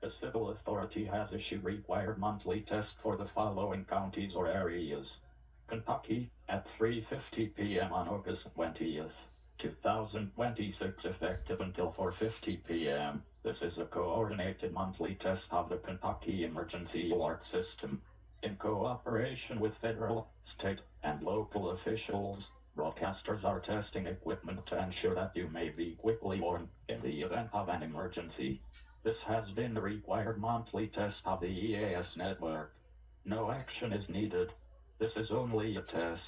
The civil authority has issued required monthly tests for the following counties or areas. Kentucky, at 3:50 p.m. on August 20th, 2026, effective until 4:50 p.m. This is a coordinated monthly test of the Kentucky Emergency Alert System. In cooperation with federal, state, and local officials, broadcasters are testing equipment to ensure that you may be quickly warned in the event of an emergency. This has been the required monthly test of the EAS network. No action is needed. This is only a test.